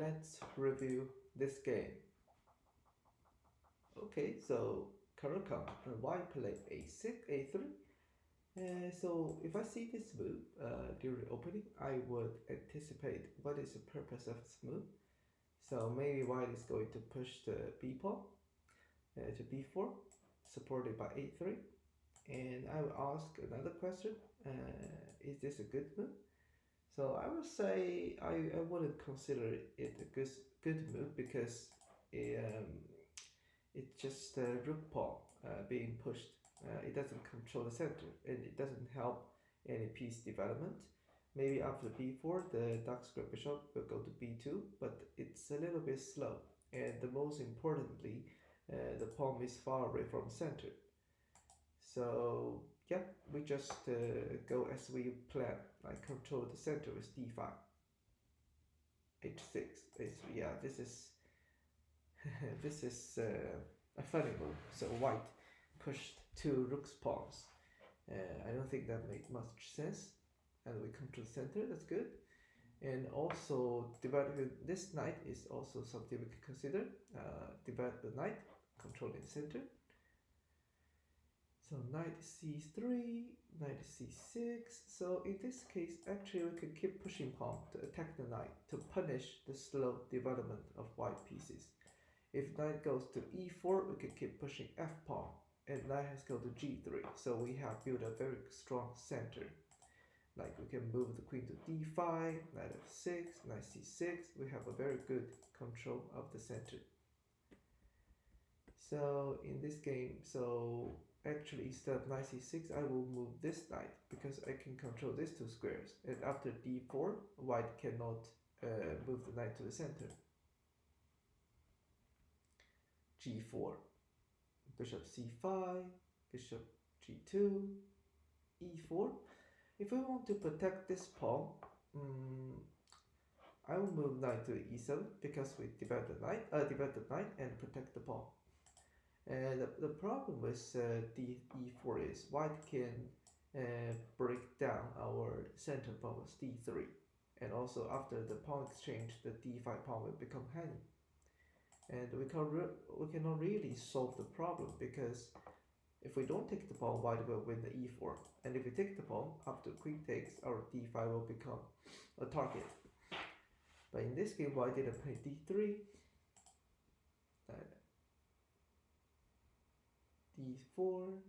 let's review this game. Okay, so Caro-Kann, white play a6, a3. So if I see this move during opening, I would anticipate what is the purpose of this move. So maybe white is going to push the b pawn to b4, supported by a3. And I will ask another question: is this a good move? So I would say I wouldn't consider it a good move because um, it's just a rook pawn being pushed. It doesn't control the center and it doesn't help any piece development. Maybe after b4 the dark square bishop will go to b2, but it's a little bit slow. And the most importantly, the pawn is far away from center. So yeah, we just go as we plan. Like control the center with d5, h6, h3. Yeah, this is this is a funny move. So white pushed two rook's pawns. I don't think that made much sense. And we control the center. That's good. And also dividing this knight is also something we can consider. Divide the knight, controlling the center. So knight c3, knight c6. So in this case, actually we can keep pushing pawn to attack the knight to punish the slow development of white pieces. If knight goes to e4, we can keep pushing f pawn, and knight has go to g3. So we have built a very strong center. Like we can move the queen to d5, knight f6, knight c6. We have a very good control of the center. So in this game, so actually instead of knight c6, I will move this knight because I can control these two squares. And after d4, white cannot move the knight to the center. g4, bishop c5, bishop g2, e4. If we want to protect this pawn, I will move knight to e7 because we divide the knight and protect the pawn. And the problem with e4 is white can break down our center pawn with d3, and also after the pawn exchange, the d5 pawn will become hanging. And we cannot really solve the problem because if we don't take the pawn, white will win the e4, and if we take the pawn, after queen takes, our d5 will become a target. But in this game, white didn't play d3, d4,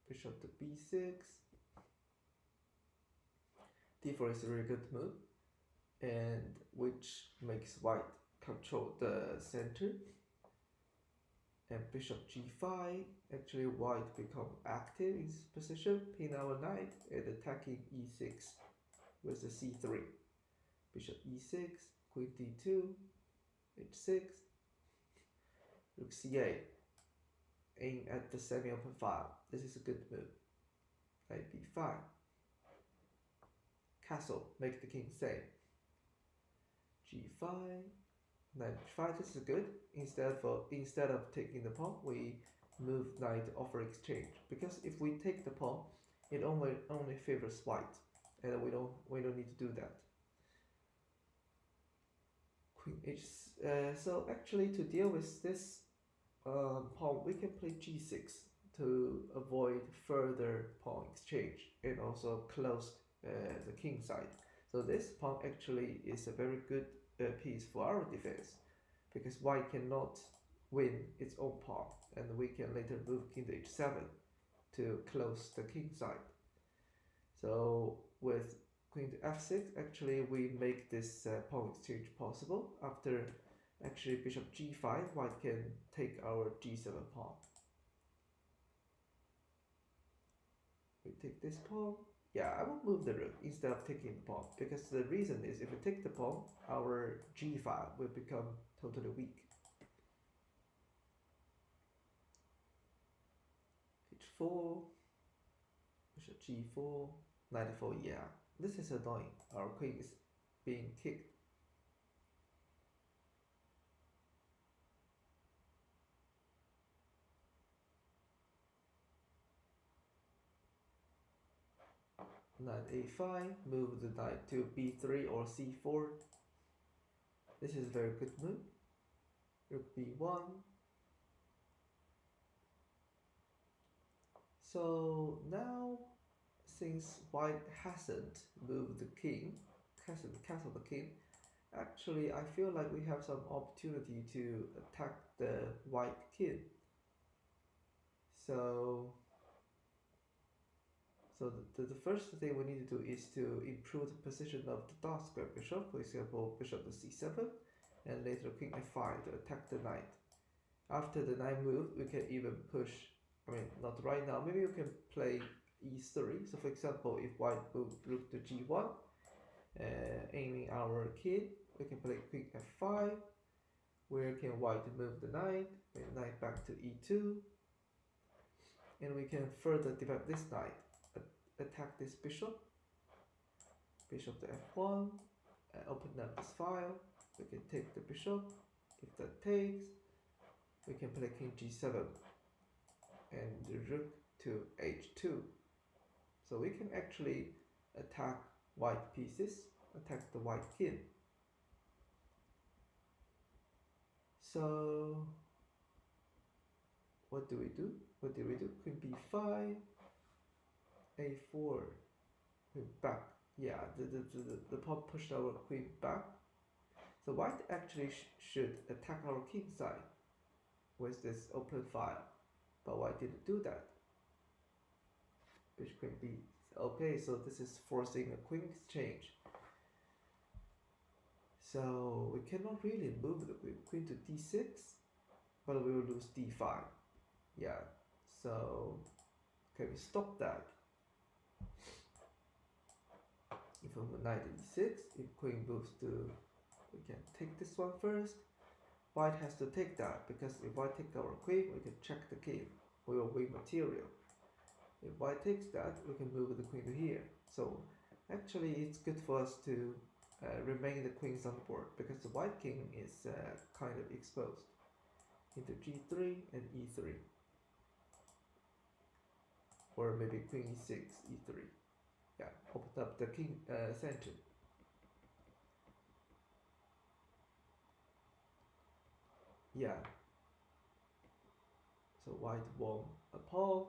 bishop to b6. d4 is a really good move, and which makes white control the center. And bishop g5, actually white become active in this position, pin our knight and attacking e6 with the c3. Bishop e6, queen d2, h6, rook c8. Aim at the semi-open file. This is a good move. Knight b5. Castle, make the king safe. g5, knight h5. This is good. Instead of taking the pawn, we move knight offer exchange. Because if we take the pawn, it only favors white, and we don't need to do that. Queen h. So actually, to deal with this pawn, we can play g6 to avoid further pawn exchange and also close the king side. So this pawn actually is a very good piece for our defense because white cannot win its own pawn, and we can later move king to h7 to close the king side. So with queen to f6, actually we make this pawn exchange possible. After actually bishop g5, white can take our g7 pawn. We take this pawn. Yeah, I will move the rook instead of taking the pawn, because the reason is if we take the pawn, our g file will become totally weak. h4, bishop g4, knight f4. Yeah, this is annoying. Our queen is being kicked. Knight a5, move the knight to b3 or c4. This is a very good move. Rook b1. So now, since white hasn't moved the king, hasn't castled the king, actually I feel like we have some opportunity to attack the white king. So the first thing we need to do is to improve the position of the dark square bishop, for example, bishop to c7, and later king f5 to attack the knight. After the knight move, we can even push, I mean, not right now, maybe we can play e3. So for example, if white moved rook to g1, aiming our king, we can play queen f5, where can white move the knight, and knight back to e2, and we can further develop this knight, attack this bishop, bishop to f1, open up this file, we can take the bishop, if that takes, we can play king g7, and the rook to h2. So we can actually attack white pieces, attack the white king. So what do we do? What do we do? Queen b5, a4, queen back. Yeah, the pawn pushed our queen back. So white actually should attack our king side with this open file, but white didn't do that. Bishop queen b. Okay, so this is forcing a queen exchange. So we cannot really move the queen to d6, but we will lose d5. Yeah, so can we stop that? If we move knight to e6, if queen moves to, we can take this one first. White has to take that, because if white takes our queen, we can check the king. We will win material. If white takes that, we can move the queen to here. So actually it's good for us to remain the queens on the board, because the white king is kind of exposed. Into g3 and e3. Or maybe queen e6, e3. Yeah, open up the king center. Yeah. So white won a pawn.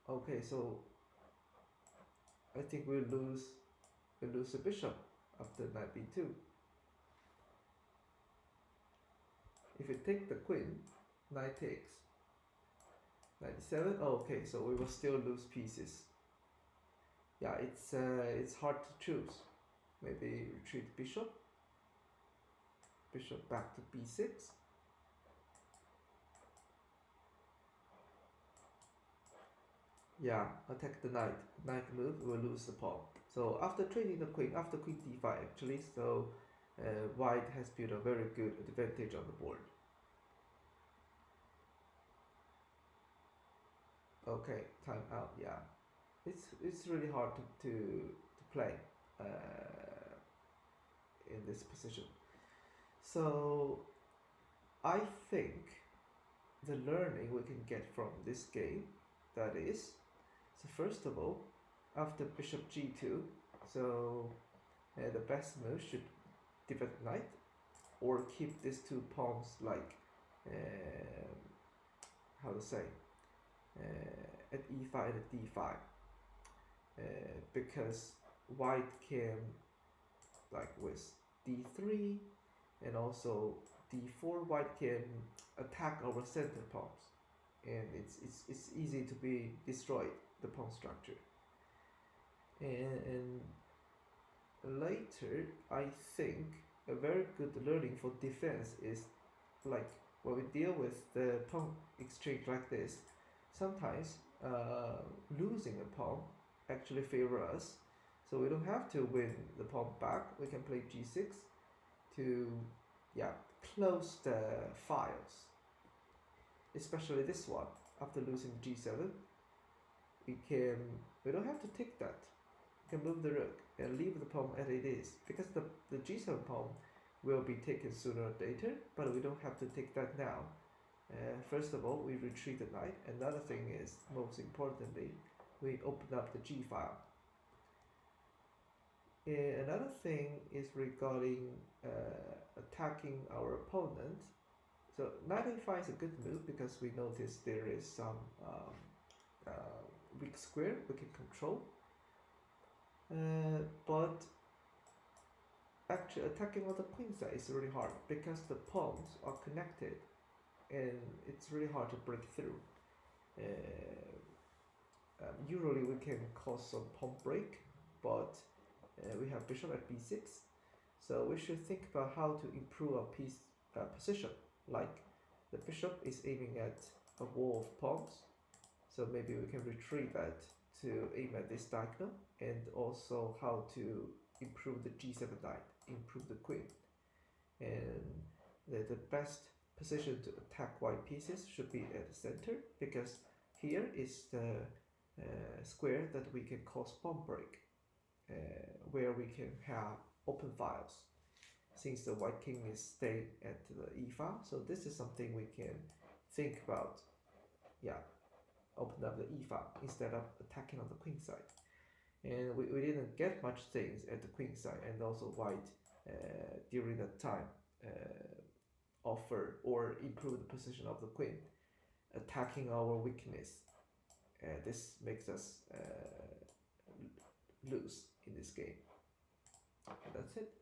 Okay, so I think we lose a bishop after knight b2. If we take the queen, knight takes. Knight d7. Oh, okay, so we will still lose pieces. Yeah, it's hard to choose. Maybe retreat bishop. Bishop back to b6. Yeah, attack the knight. Knight move, we'll lose the pawn. So after trading the queen, after queen d5 actually, so white has built a very good advantage on the board. Okay, time out. Yeah, it's really hard to play in this position. So I think the learning we can get from this game, that is, so first of all, after bishop g2, so the best move should defend knight, or keep these two pawns like how to say at e5 and at d5, because white can, like with d3 and also d4, white can attack our center pawns, and it's easy to be destroyed, the pawn structure. And later, I think a very good learning for defense is, like, when we deal with the pawn exchange like this, sometimes losing a pawn actually favor us. So we don't have to win the pawn back. We can play g6 to, yeah, close the files. Especially this one. After losing g7, we don't have to take that. We can move the rook and leave the pawn as it is, because the g7 pawn will be taken sooner or later, but we don't have to take that now. First of all, we retreat the knight. Another thing is, most importantly, we open up the g file. Another thing is regarding attacking our opponent. So knight a5 is a good move because we notice there is some uh, weak square we can control. But actually attacking on the queen side is really hard because the pawns are connected and it's really hard to break through. Usually we can cause some pawn break, but we have bishop at b6, so we should think about how to improve our piece position. Like the bishop is aiming at a wall of pawns, so maybe we can retrieve that to aim at this diagonal, and also how to improve the g7 knight, improve the queen. And the best position to attack white pieces should be at the center, because here is the square that we can cause pawn break, where we can have open files since the white king is staying at the e file. So this is something we can think about. Yeah, open up the e file instead of attacking on the queen side. And we didn't get much things at the queen side, and also white during that time offer or improve the position of the queen, attacking our weakness. This makes us lose in this game. And that's it.